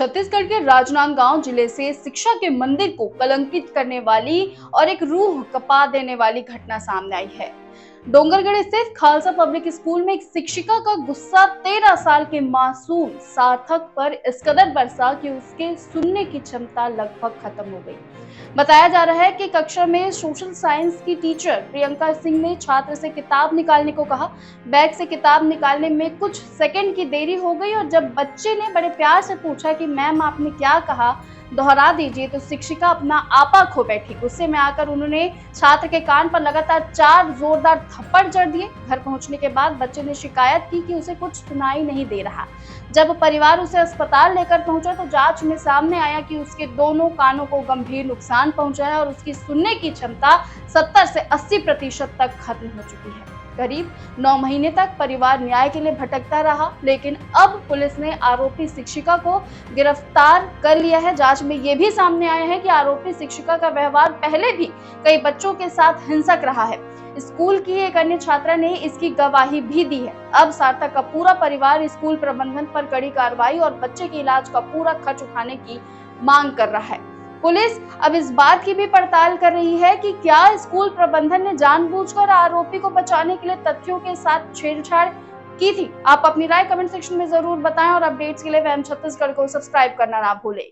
छत्तीसगढ़ के राजनांदगांव जिले से शिक्षा के मंदिर को कलंकित करने वाली और एक रूह कपा देने वाली घटना सामने आई है। डोंगरगढ़ स्थित खालसा पब्लिक स्कूल में एक शिक्षिका का गुस्सा 13 साल के मासूम सार्थक पर इस कदर बरसा कि उसके सुनने की क्षमता लगभग खत्म हो गई। बताया जा रहा है कि कक्षा में सोशल साइंस की टीचर प्रियंका सिंह ने छात्र से किताब निकालने को कहा। बैग से किताब निकालने में कुछ सेकंड की देरी हो गई और जब बच्चे ने बड़े प्यार से पूछा कि मैम आपने क्या कहा, दोहरा दीजिए, तो शिक्षिका अपना आपा खो बैठी। गुस्से में आकर उन्होंने छात्र के कान पर लगातार 4 जोरदार थप्पड़ जड़ दिए। घर पहुंचने के बाद बच्चे ने शिकायत की कि उसे कुछ सुनाई नहीं दे रहा। जब परिवार उसे अस्पताल लेकर पहुंचा तो जांच में सामने आया कि उसके दोनों कानों को गंभीर नुकसान पहुंचा है और उसकी सुनने की क्षमता 70 से 80% तक खत्म हो चुकी है। करीब 9 महीने तक परिवार न्याय के लिए भटकता रहा, लेकिन अब पुलिस ने आरोपी शिक्षिका को गिरफ्तार कर लिया है। जांच में यह भी सामने आया है कि आरोपी शिक्षिका का व्यवहार पहले भी कई बच्चों के साथ हिंसक रहा है। स्कूल की एक अन्य छात्रा ने इसकी गवाही भी दी है। अब सार्थक का पूरा परिवार स्कूल प्रबंधन पर कड़ी कार्रवाई और बच्चे के इलाज का पूरा खर्च उठाने की मांग कर रहा है। पुलिस अब इस बात की भी पड़ताल कर रही है कि क्या स्कूल प्रबंधन ने जानबूझकर आरोपी को बचाने के लिए तथ्यों के साथ छेड़छाड़ की थी। आप अपनी राय कमेंट सेक्शन में जरूर बताएं और अपडेट्स के लिए वहम छत्तीसगढ़ को सब्सक्राइब करना ना भूलें।